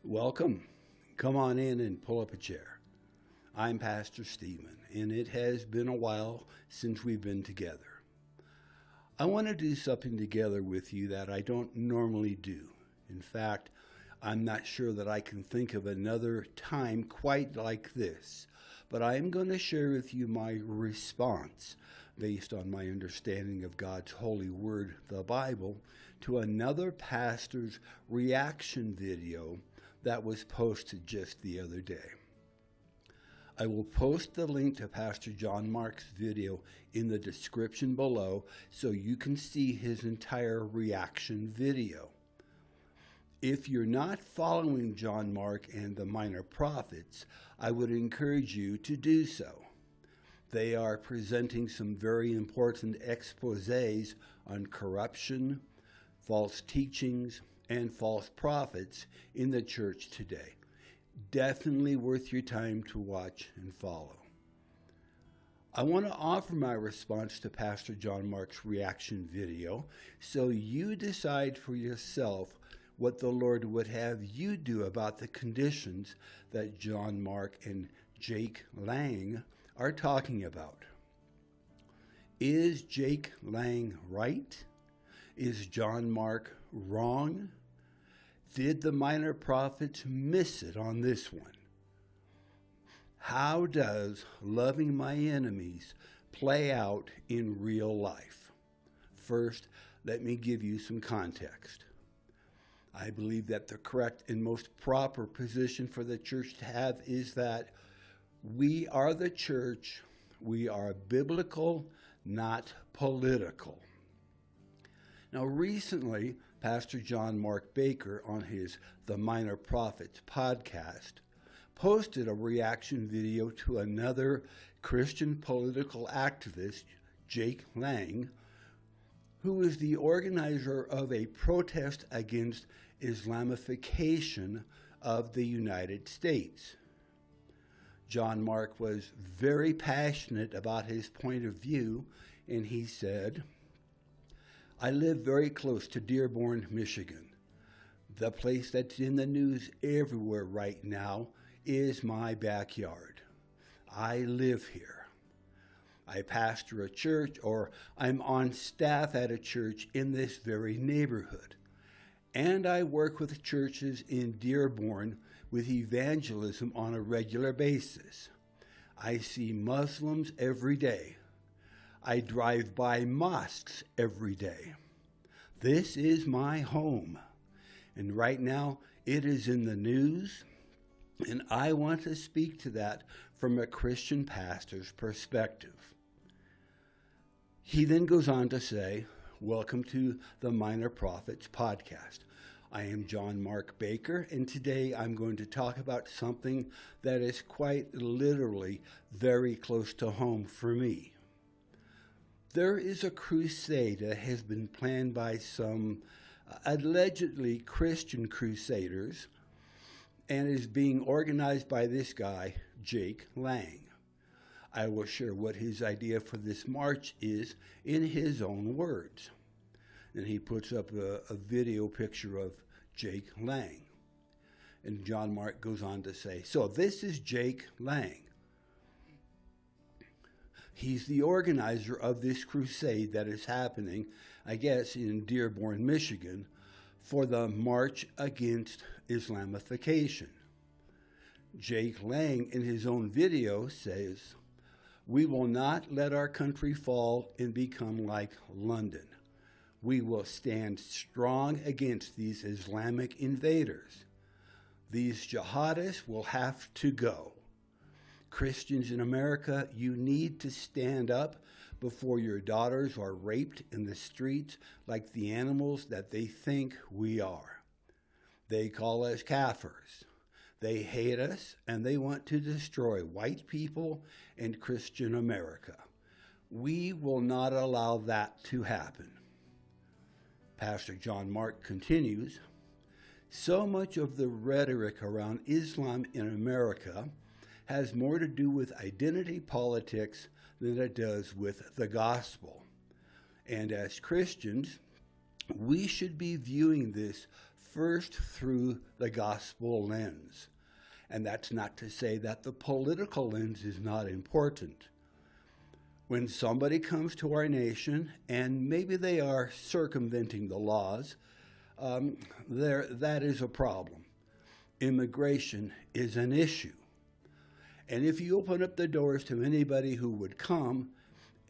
Welcome. Come on in and pull up a chair. I'm Pastor Stephen, and it has been a while since we've been together. I want to do something together with you that I don't normally do. In fact, I'm not sure that I can think of another time quite like this, but I am going to share with you my response based on my understanding of God's holy word, the Bible, to another pastor's reaction video that was posted just the other day. I will post the link to Pastor John Mark's video in the description below so you can see his entire reaction video. If you're not following John Mark and the Minor Prophets, I would encourage you to do so. They are presenting some very important exposés on corruption, false teachings, and false prophets in the church today. Definitely worth your time to watch and follow. I want to offer my response to Pastor John Mark's reaction video so you decide for yourself what the Lord would have you do about the conditions that John Mark and Jake Lang are talking about. Is Jake Lang right? Is John Mark wrong? Did the Minor Prophets miss it on this one? How does loving my enemies play out in real life? First, let me give you some context. I believe that the correct and most proper position for the church to have is that we are the church. We are biblical, not political. Now, recently, Pastor John Mark Baker on his The Minor Prophets podcast posted a reaction video to another Christian political activist, Jake Lang, who is the organizer of a protest against Islamification of the United States. John Mark was very passionate about his point of view, and he said, I live very close to Dearborn, Michigan. The place that's in the news everywhere right now is my backyard. I live here. I pastor a church, or I'm on staff at a church in this very neighborhood. And I work with churches in Dearborn with evangelism on a regular basis. I see Muslims every day. I drive by mosques every day. This is my home. And right now, it is in the news, and I want to speak to that from a Christian pastor's perspective. He then goes on to say, welcome to the Minor Prophets podcast. I am John Mark Baker, and today I'm going to talk about something that is quite literally very close to home for me. There is a crusade that has been planned by some allegedly Christian crusaders and is being organized by this guy, Jake Lang. I will share what his idea for this march is in his own words. And he puts up a video picture of Jake Lang. And John Mark goes on to say, so this is Jake Lang. He's the organizer of this crusade that is happening, I guess, in Dearborn, Michigan, for the March Against Islamification. Jake Lang, in his own video, says, we will not let our country fall and become like London. We will stand strong against these Islamic invaders. These jihadists will have to go. Christians in America, you need to stand up before your daughters are raped in the streets like the animals that they think we are. They call us kafirs. They hate us, and they want to destroy white people and Christian America. We will not allow that to happen. Pastor John Mark continues, so much of the rhetoric around Islam in America has more to do with identity politics than it does with the gospel. And as Christians, we should be viewing this first through the gospel lens. And that's not to say that the political lens is not important. When somebody comes to our nation, and maybe they are circumventing the laws, that is a problem. Immigration is an issue. And if you open up the doors to anybody who would come,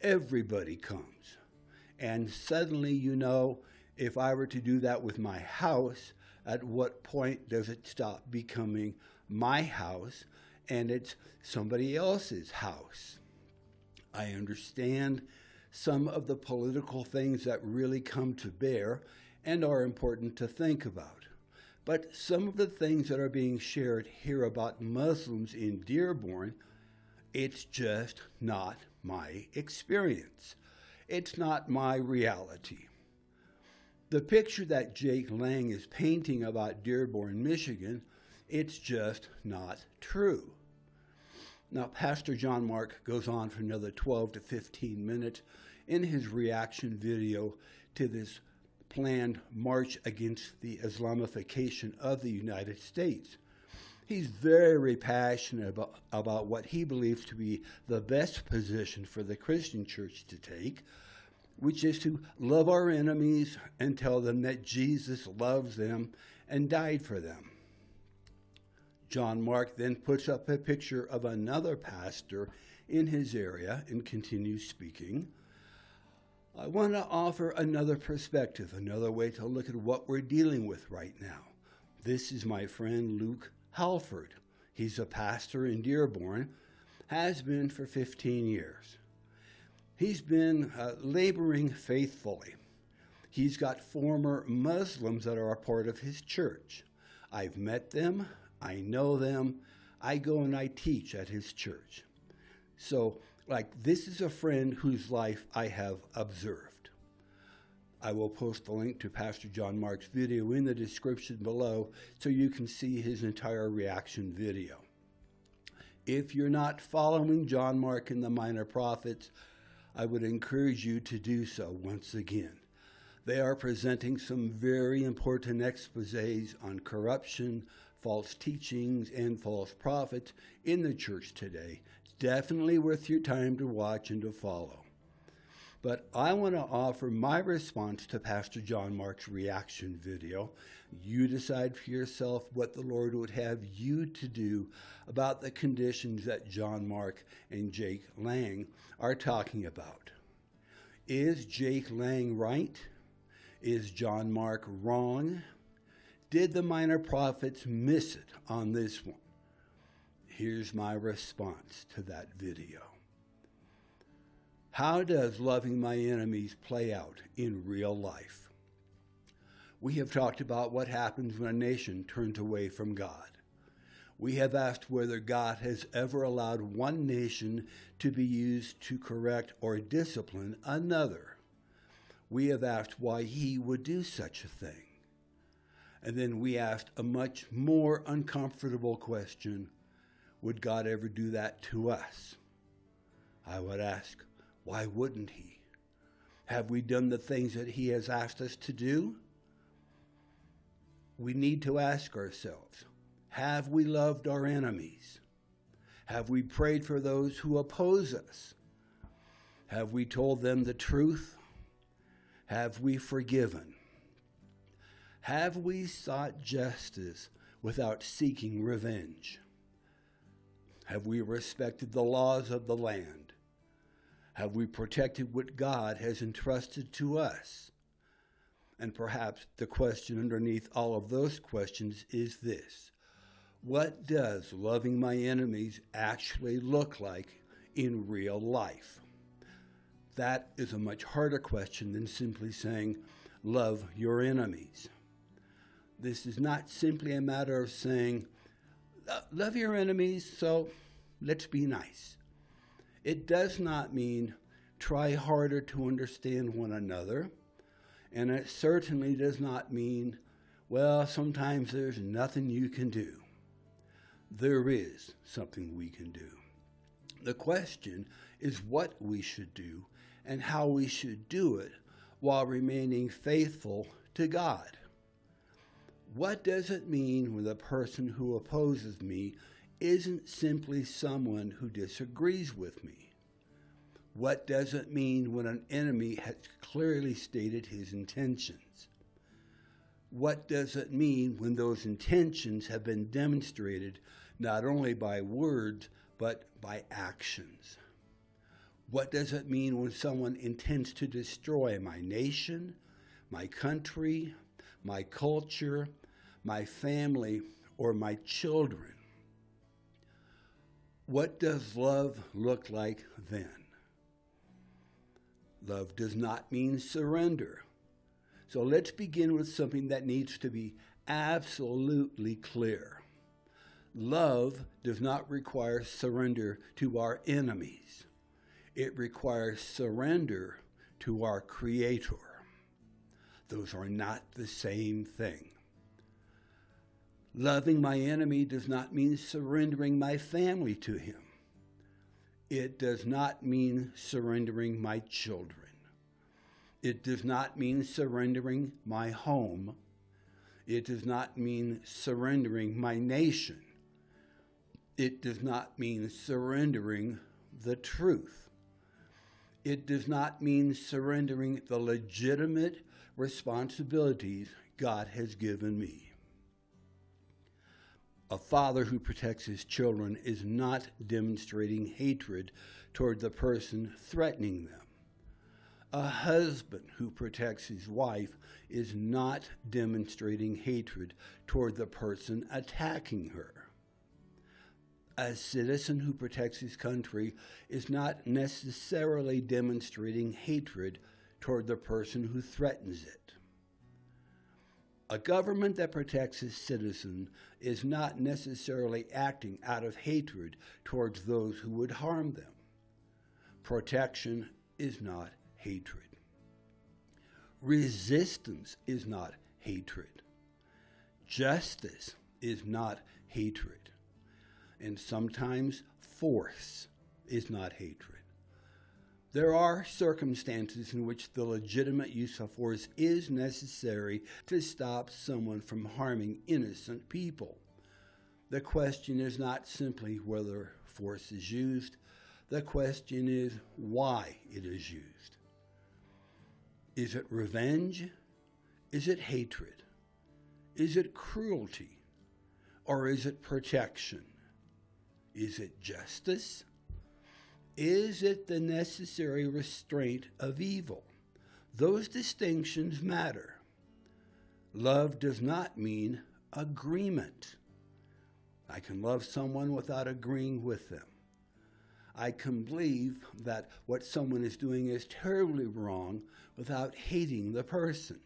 everybody comes. And suddenly, you know, if I were to do that with my house, at what point does it stop becoming my house and it's somebody else's house? I understand some of the political things that really come to bear and are important to think about. But some of the things that are being shared here about Muslims in Dearborn, it's just not my experience. It's not my reality. The picture that Jake Lang is painting about Dearborn, Michigan, it's just not true. Now, Pastor John Mark goes on for another 12 to 15 minutes in his reaction video to this planned march against the Islamification of the United States. He's very passionate about what he believes to be the best position for the Christian church to take, which is to love our enemies and tell them that Jesus loves them and died for them. John Mark then puts up a picture of another pastor in his area and continues speaking. I want to offer another perspective, another way to look at what we're dealing with right now. This is my friend Luke Halford. He's a pastor in Dearborn, has been for 15 years. He's been laboring faithfully. He's got former Muslims that are a part of his church. I've met them. I know them. I go and I teach at his church. So, this is a friend whose life I have observed. I will post the link to Pastor John Mark's video in the description below so you can see his entire reaction video. If you're not following John Mark and the Minor Prophets, I would encourage you to do so once again. They are presenting some very important exposés on corruption, false teachings, and false prophets in the church today. Definitely worth your time to watch and to follow. But I want to offer my response to Pastor John Mark's reaction video. You decide for yourself what the Lord would have you to do about the conditions that John Mark and Jake Lang are talking about. Is Jake Lang right? Is John Mark wrong? Did the Minor Prophets miss it on this one? Here's my response to that video. How does loving my enemies play out in real life? We have talked about what happens when a nation turns away from God. We have asked whether God has ever allowed one nation to be used to correct or discipline another. We have asked why he would do such a thing. And then we asked a much more uncomfortable question: would God ever do that to us? I would ask, why wouldn't he? Have we done the things that he has asked us to do? We need to ask ourselves, have we loved our enemies? Have we prayed for those who oppose us? Have we told them the truth? Have we forgiven? Have we sought justice without seeking revenge? Have we respected the laws of the land? Have we protected what God has entrusted to us? And perhaps the question underneath all of those questions is this: what does loving my enemies actually look like in real life? That is a much harder question than simply saying, love your enemies. This is not simply a matter of saying, love your enemies, so let's be nice. It does not mean try harder to understand one another, and it certainly does not mean, well, sometimes there's nothing you can do. There is something we can do. The question is what we should do and how we should do it while remaining faithful to God. What does it mean when the person who opposes me isn't simply someone who disagrees with me? What does it mean when an enemy has clearly stated his intentions? What does it mean when those intentions have been demonstrated not only by words, but by actions? What does it mean when someone intends to destroy my nation, my country, my culture, my family, or my children? What does love look like then? Love does not mean surrender. So let's begin with something that needs to be absolutely clear. Love does not require surrender to our enemies. It requires surrender to our Creator. Those are not the same thing. Loving my enemy does not mean surrendering my family to him. It does not mean surrendering my children. It does not mean surrendering my home. It does not mean surrendering my nation. It does not mean surrendering the truth. It does not mean surrendering the legitimate responsibilities God has given me. A father who protects his children is not demonstrating hatred toward the person threatening them. A husband who protects his wife is not demonstrating hatred toward the person attacking her. A citizen who protects his country is not necessarily demonstrating hatred toward the person who threatens it. A government that protects its citizen is not necessarily acting out of hatred towards those who would harm them. Protection is not hatred. Resistance is not hatred. Justice is not hatred. And sometimes force is not hatred. There are circumstances in which the legitimate use of force is necessary to stop someone from harming innocent people. The question is not simply whether force is used. The question is why it is used. Is it revenge? Is it hatred? Is it cruelty? Or is it protection? Is it justice? Is it the necessary restraint of evil? Those distinctions matter. Love does not mean agreement. I can love someone without agreeing with them. I can believe that what someone is doing is terribly wrong without hating the person.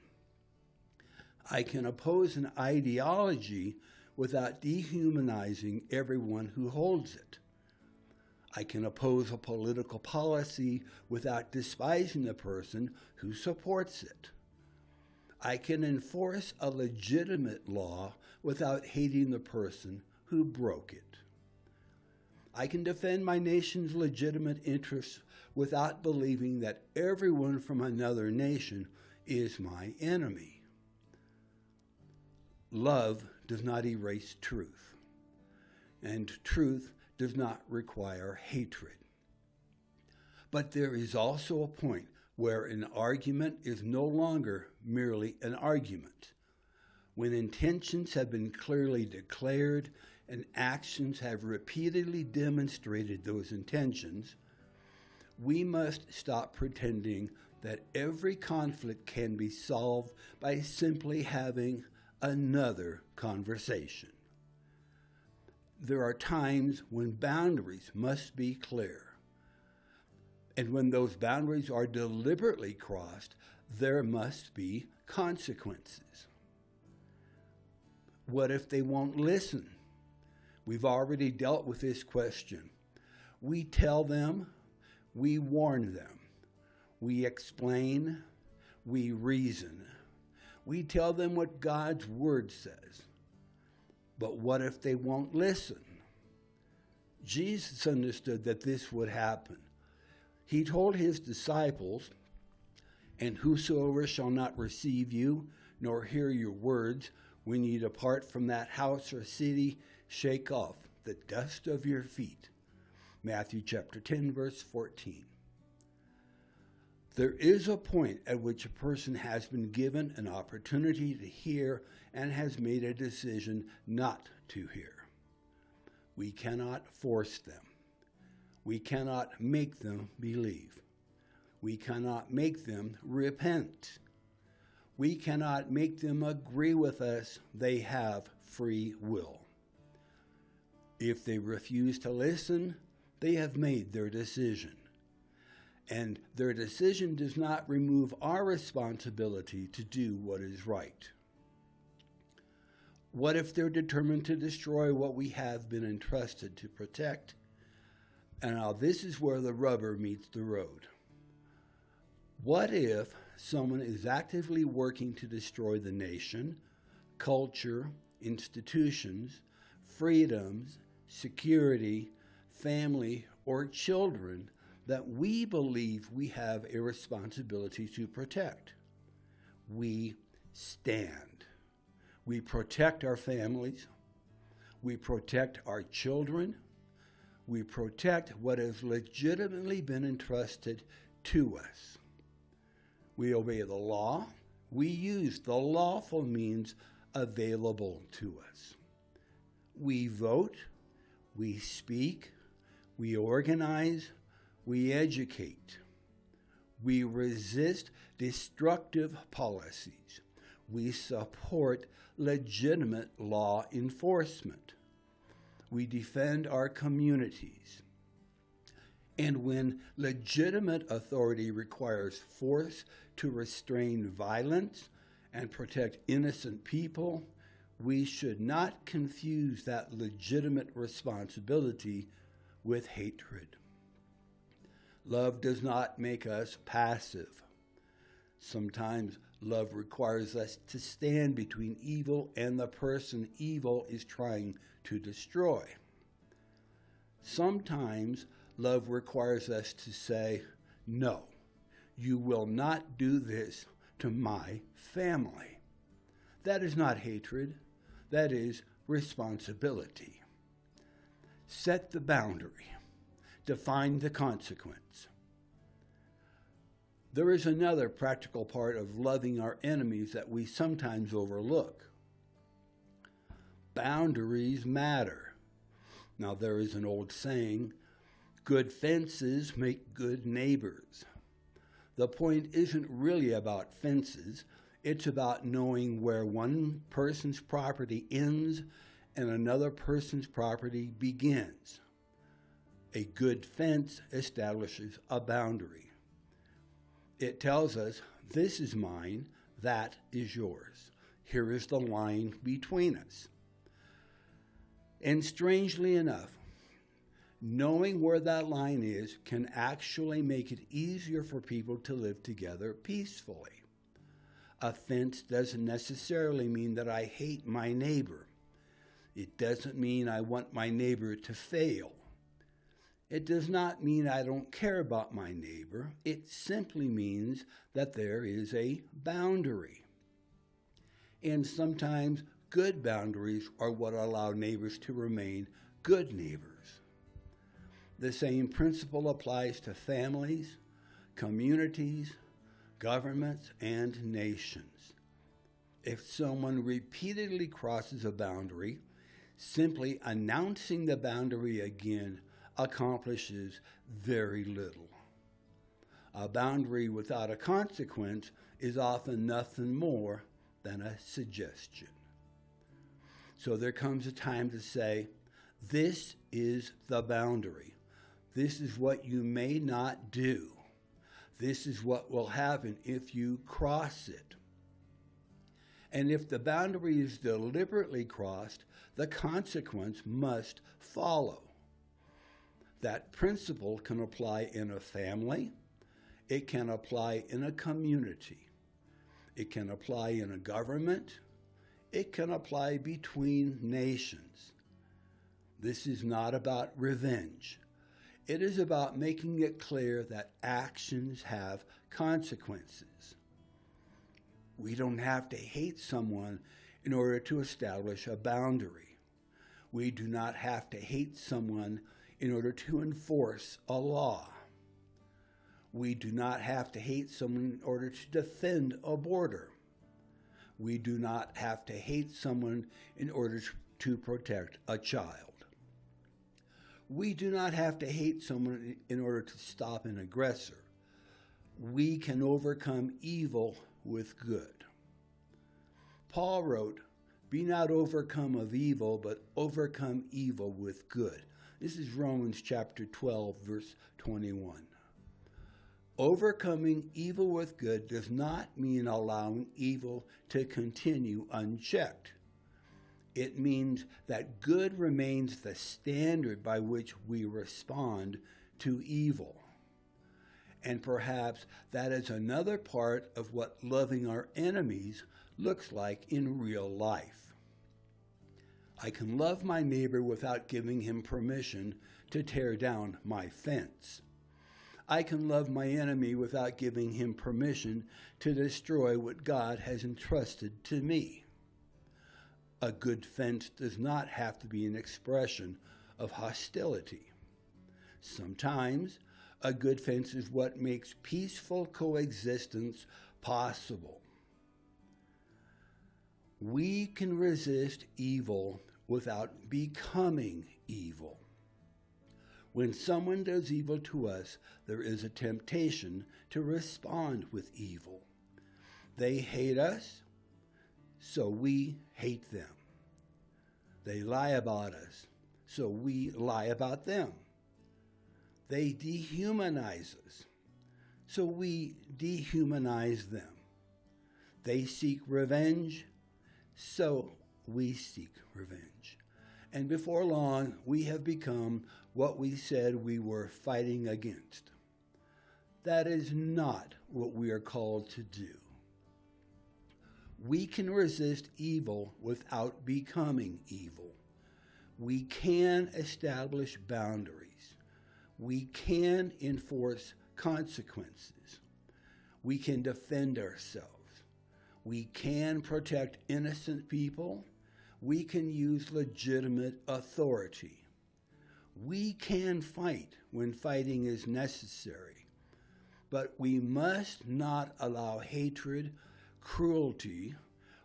I can oppose an ideology without dehumanizing everyone who holds it. I can oppose a political policy without despising the person who supports it. I can enforce a legitimate law without hating the person who broke it. I can defend my nation's legitimate interests without believing that everyone from another nation is my enemy. Love does not erase truth, and truth does not require hatred. But there is also a point where an argument is no longer merely an argument. When intentions have been clearly declared and actions have repeatedly demonstrated those intentions, we must stop pretending that every conflict can be solved by simply having another conversation. There are times when boundaries must be clear. And when those boundaries are deliberately crossed, there must be consequences. What if they won't listen? We've already dealt with this question. We tell them, we warn them, we explain, we reason. We tell them what God's word says. But what if they won't listen? Jesus understood that this would happen. He told his disciples, "And whosoever shall not receive you, nor hear your words, When you depart from that house or city, shake off the dust of your feet. Matthew chapter 10, verse 14. There is a point at which a person has been given an opportunity to hear and has made a decision not to hear. We cannot force them. We cannot make them believe. We cannot make them repent. We cannot make them agree with us. They have free will. If they refuse to listen, they have made their decision. And their decision does not remove our responsibility to do what is right. What if they're determined to destroy what we have been entrusted to protect? And now this is where the rubber meets the road. What if someone is actively working to destroy the nation, culture, institutions, freedoms, security, family, or children that we believe we have a responsibility to protect? We stand. We protect our families. We protect our children. We protect what has legitimately been entrusted to us. We obey the law. We use the lawful means available to us. We vote. We speak. We organize. We educate. We resist destructive policies. We support legitimate law enforcement. We defend our communities. And when legitimate authority requires force to restrain violence and protect innocent people, we should not confuse that legitimate responsibility with hatred. Love does not make us passive. Sometimes love requires us to stand between evil and the person evil is trying to destroy. Sometimes love requires us to say, no, you will not do this to my family. That is not hatred. That is responsibility. Set the boundary. Define the consequence. There is another practical part of loving our enemies that we sometimes overlook. Boundaries matter. Now, there is an old saying, good fences make good neighbors. The point isn't really about fences. It's about knowing where one person's property ends and another person's property begins. A good fence establishes a boundary. It tells us, this is mine, that is yours. Here is the line between us. And strangely enough, knowing where that line is can actually make it easier for people to live together peacefully. A fence doesn't necessarily mean that I hate my neighbor. It doesn't mean I want my neighbor to fail. It does not mean I don't care about my neighbor. It simply means that there is a boundary. And sometimes good boundaries are what allow neighbors to remain good neighbors. The same principle applies to families, communities, governments, and nations. If someone repeatedly crosses a boundary, simply announcing the boundary again accomplishes very little. A boundary without a consequence is often nothing more than a suggestion. So there comes a time to say, this is the boundary. This is what you may not do. This is what will happen if you cross it. And if the boundary is deliberately crossed, the consequence must follow. That principle can apply in a family. It can apply in a community. It can apply in a government. It can apply between nations. This is not about revenge. It is about making it clear that actions have consequences. We don't have to hate someone in order to establish a boundary. We do not have to hate someone in order to enforce a law. We do not have to hate someone in order to defend a border. We do not have to hate someone in order to protect a child. We do not have to hate someone in order to stop an aggressor. We can overcome evil with good. Paul wrote, "Be not overcome of evil, but overcome evil with good." This is Romans chapter 12, verse 21. Overcoming evil with good does not mean allowing evil to continue unchecked. It means that good remains the standard by which we respond to evil. And perhaps that is another part of what loving our enemies looks like in real life. I can love my neighbor without giving him permission to tear down my fence. I can love my enemy without giving him permission to destroy what God has entrusted to me. A good fence does not have to be an expression of hostility. Sometimes, a good fence is what makes peaceful coexistence possible. We can resist evil without becoming evil. When someone does evil to us, there is a temptation to respond with evil. They hate us, so we hate them. They lie about us, so we lie about them. They dehumanize us, so we dehumanize them. They seek revenge, so we seek revenge. And before long, we have become what we said we were fighting against. That is not what we are called to do. We can resist evil without becoming evil. We can establish boundaries. We can enforce consequences. We can defend ourselves. We can protect innocent people. We can use legitimate authority. We can fight when fighting is necessary, but we must not allow hatred, cruelty,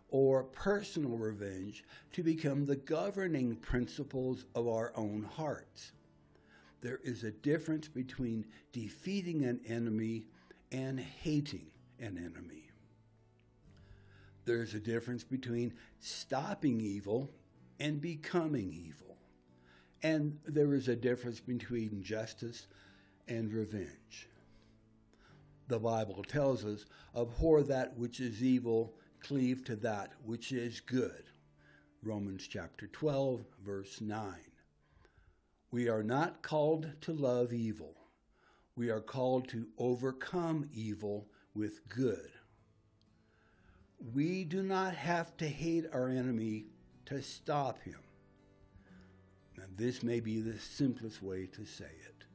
or personal revenge to become the governing principles of our own hearts. There is a difference between defeating an enemy and hating an enemy. There's a difference between stopping evil and becoming evil. And there is a difference between justice and revenge. The Bible tells us, "Abhor that which is evil, cleave to that which is good." Romans chapter 12, verse 9. We are not called to love evil. We are called to overcome evil with good. We do not have to hate our enemy to stop him. Now, this may be the simplest way to say it.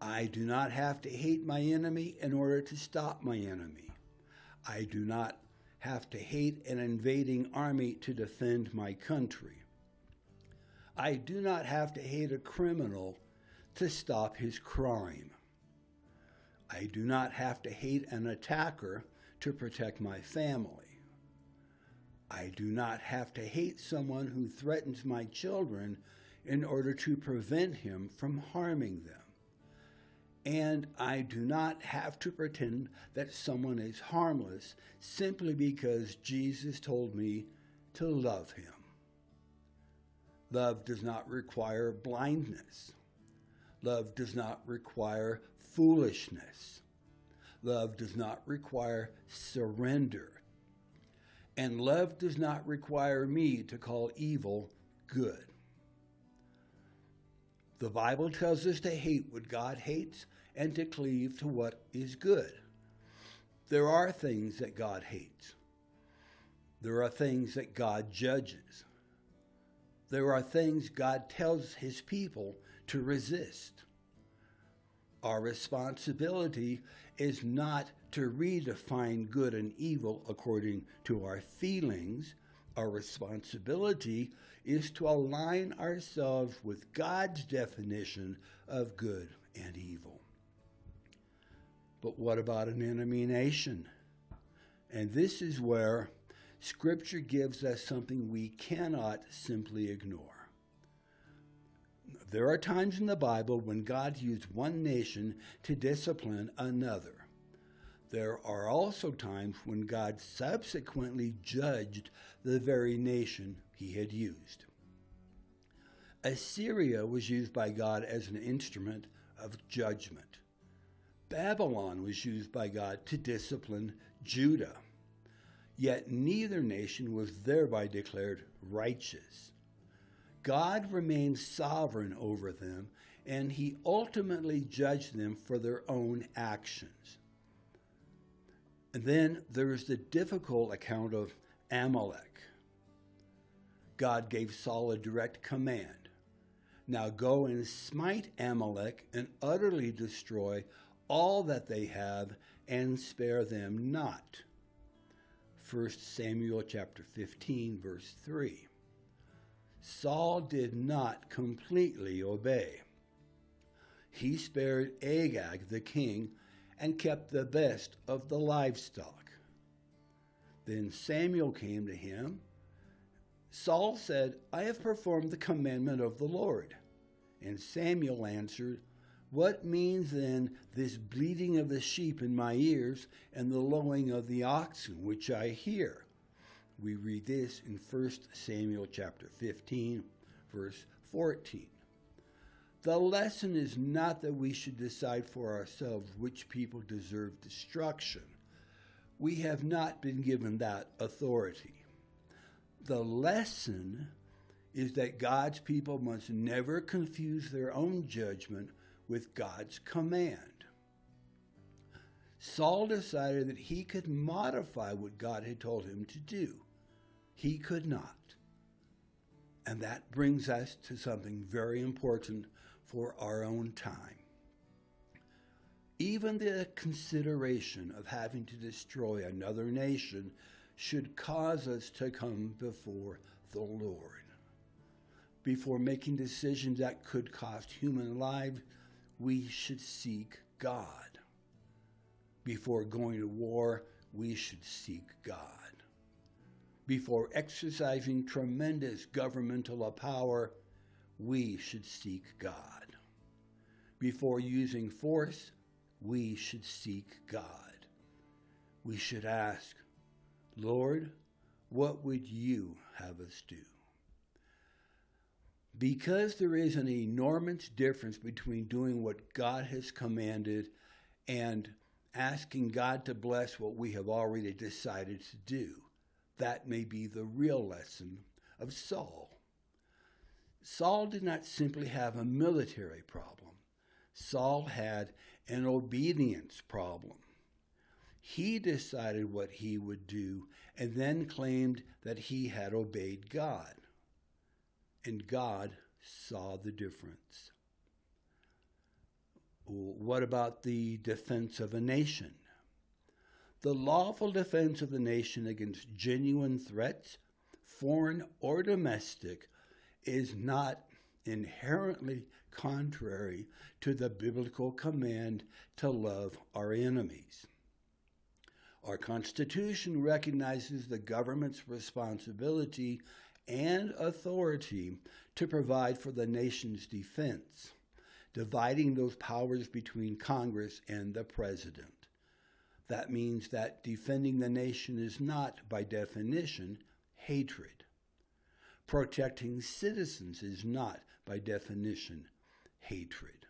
I do not have to hate my enemy in order to stop my enemy. I do not have to hate an invading army to defend my country. I do not have to hate a criminal to stop his crime. I do not have to hate an attacker to protect my family. I do not have to hate someone who threatens my children in order to prevent him from harming them. And I do not have to pretend that someone is harmless simply because Jesus told me to love him. Love does not require blindness. Love does not require foolishness. Love does not require surrender. And love does not require me to call evil good. The Bible tells us to hate what God hates and to cleave to what is good. There are things that God hates. There are things that God judges. There are things God tells his people to resist. Our responsibility is not to redefine good and evil according to our feelings, Our responsibility is to align ourselves with God's definition of good and evil. But what about an enemy nation? And this is where Scripture gives us something we cannot simply ignore. There are times in the Bible when God used one nation to discipline another. There are also times when God subsequently judged the very nation he had used. Assyria was used by God as an instrument of judgment. Babylon was used by God to discipline Judah. Yet neither nation was thereby declared righteous. God remained sovereign over them, and he ultimately judged them for their own actions. And then there is the difficult account of Amalek. God gave Saul a direct command. Now go and smite Amalek and utterly destroy all that they have and spare them not. 1 Samuel chapter 15, verse 3. Saul did not completely obey. He spared Agag the king and kept the best of the livestock. Then Samuel came to him. Saul said, I have performed the commandment of the Lord. And Samuel answered, what means then this bleating of the sheep in my ears and the lowing of the oxen which I hear? We read this in 1 Samuel chapter 15, verse 14. The lesson is not that we should decide for ourselves which people deserve destruction. We have not been given that authority. The lesson is that God's people must never confuse their own judgment with God's command. Saul decided that he could modify what God had told him to do. He could not. And that brings us to something very important for our own time. Even the consideration of having to destroy another nation should cause us to come before the Lord. Before making decisions that could cost human lives, we should seek God. Before going to war, we should seek God. Before exercising tremendous governmental power, we should seek God. Before using force, we should seek God. We should ask, Lord, what would you have us do? Because there is an enormous difference between doing what God has commanded and asking God to bless what we have already decided to do. That may be the real lesson of Saul. Saul did not simply have a military problem. Saul had an obedience problem. He decided what he would do and then claimed that he had obeyed God. And God saw the difference. What about the defense of a nation? The lawful defense of the nation against genuine threats, foreign or domestic, is not inherently contrary to the biblical command to love our enemies. Our Constitution recognizes the government's responsibility and authority to provide for the nation's defense, dividing those powers between Congress and the President. That means that defending the nation is not, by definition, hatred. Protecting citizens is not, by definition, hatred.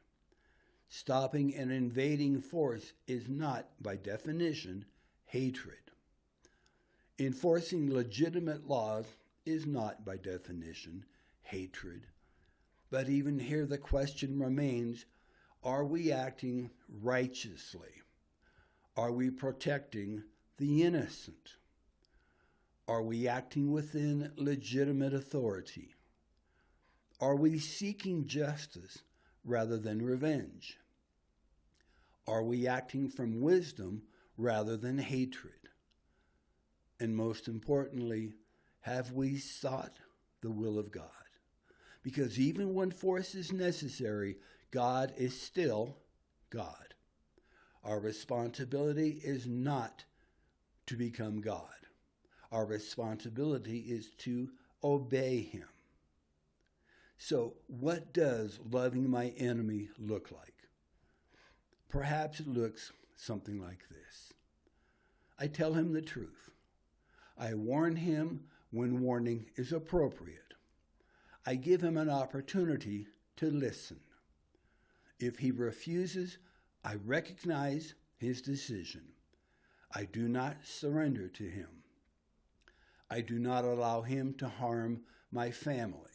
Stopping an invading force is not, by definition, hatred. Enforcing legitimate laws is not, by definition, hatred. But even here the question remains, are we acting righteously? Are we protecting the innocent? Are we acting within legitimate authority? Are we seeking justice rather than revenge? Are we acting from wisdom rather than hatred? And most importantly, have we sought the will of God? Because even when force is necessary, God is still God. Our responsibility is not to become God. Our responsibility is to obey him. So, what does loving my enemy look like? Perhaps it looks something like this. I tell him the truth. I warn him when warning is appropriate. I give him an opportunity to listen. If he refuses, I recognize his decision. I do not surrender to him. I do not allow him to harm my family.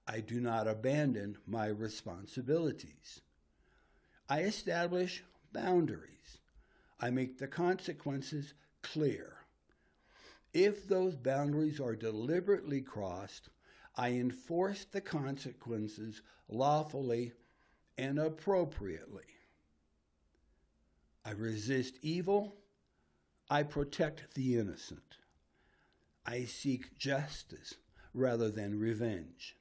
I do not abandon my responsibilities. I establish boundaries. I make the consequences clear. If those boundaries are deliberately crossed, I enforce the consequences lawfully and appropriately. I resist evil. I protect the innocent. I seek justice rather than revenge.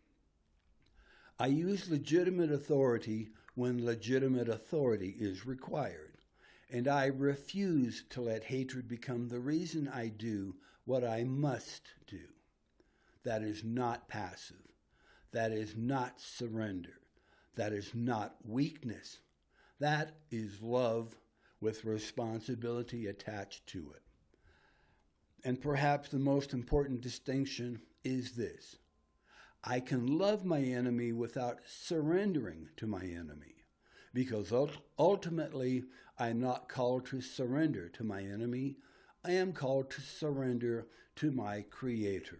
I use legitimate authority when legitimate authority is required, and I refuse to let hatred become the reason I do what I must do. That is not passive. That is not surrender. That is not weakness. That is love with responsibility attached to it. And perhaps the most important distinction is this. I can love my enemy without surrendering to my enemy, because ultimately I'm not called to surrender to my enemy. I am called to surrender to my Creator.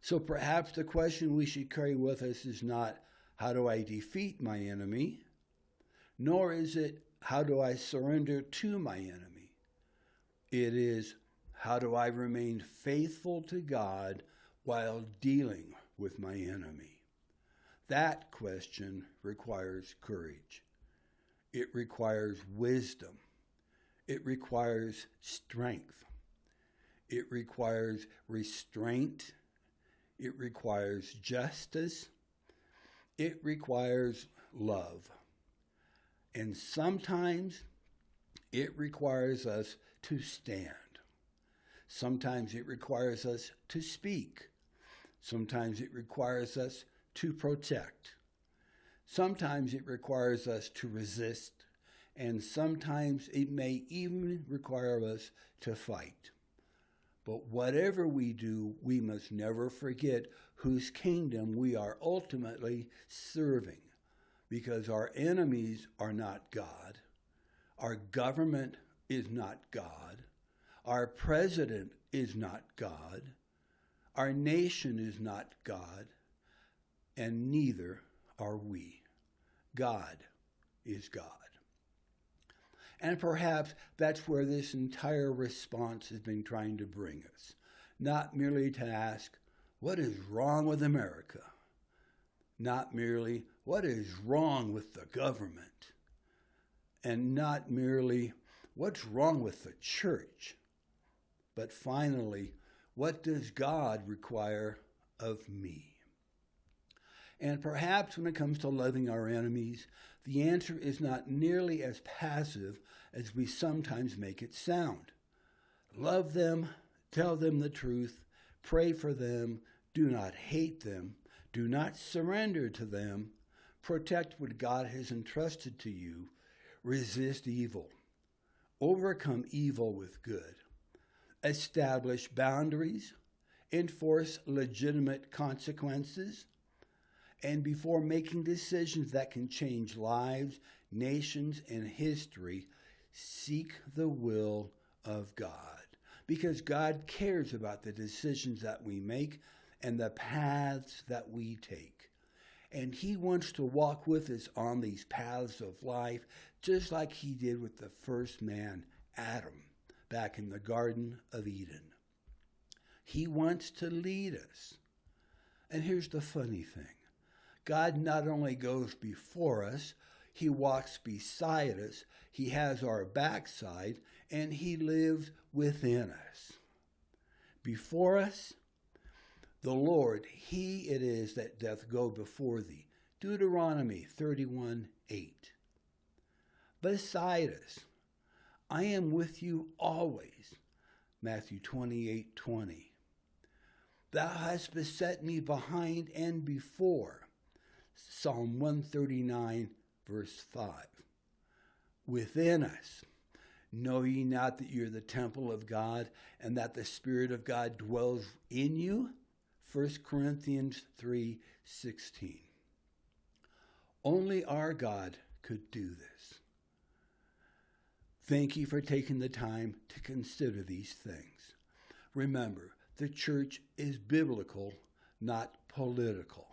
So perhaps the question we should carry with us is not, how do I defeat my enemy? Nor is it, how do I surrender to my enemy? It is, how do I remain faithful to God while dealing with my enemy? That question requires courage. It requires wisdom. It requires strength. It requires restraint. It requires justice. It requires love. And sometimes it requires us to stand. Sometimes it requires us to speak. Sometimes it requires us to protect. Sometimes it requires us to resist. And sometimes it may even require us to fight. But whatever we do, we must never forget whose kingdom we are ultimately serving, because our enemies are not God. Our government is not God. Our president is not God. Our nation is not God. And neither are we. God is God. And perhaps that's where this entire response has been trying to bring us. Not merely to ask, what is wrong with America? Not merely, what is wrong with the government? And not merely, what's wrong with the church? But finally, what does God require of me? And perhaps when it comes to loving our enemies, the answer is not nearly as passive as we sometimes make it sound. Love them, tell them the truth, pray for them, do not hate them, do not surrender to them, protect what God has entrusted to you, resist evil, overcome evil with good, establish boundaries, enforce legitimate consequences, and before making decisions that can change lives, nations, and history, seek the will of God. Because God cares about the decisions that we make and the paths that we take. And he wants to walk with us on these paths of life, just like he did with the first man, Adam, back in the Garden of Eden. He wants to lead us. And here's the funny thing. God not only goes before us, he walks beside us, he has our backside, and he lives within us. before us. The Lord, he it is that doth go before thee. Deuteronomy 31:8. Beside us, I am with you always. Matthew 28:20. Thou hast beset me behind and before. Psalm 139, verse 5. Within us, know ye not that you're the temple of God and that the Spirit of God dwells in you? 1 Corinthians 3:16. Only our God could do this. Thank you for taking the time to consider these things. Remember, the church is biblical, not political.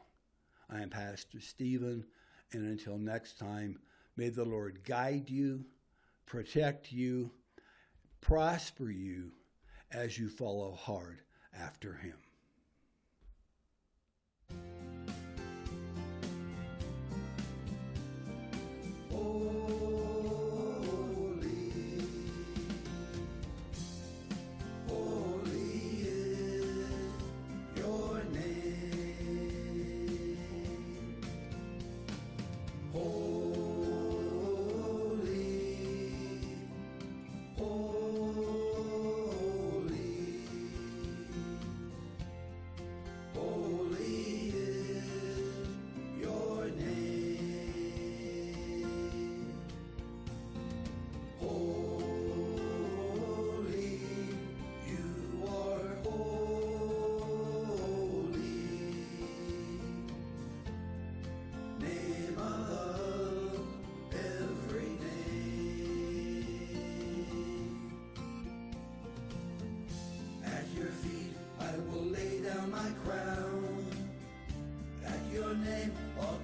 I am Pastor Stephen, and until next time, may the Lord guide you, protect you, prosper you as you follow hard after him. My crown at your name, all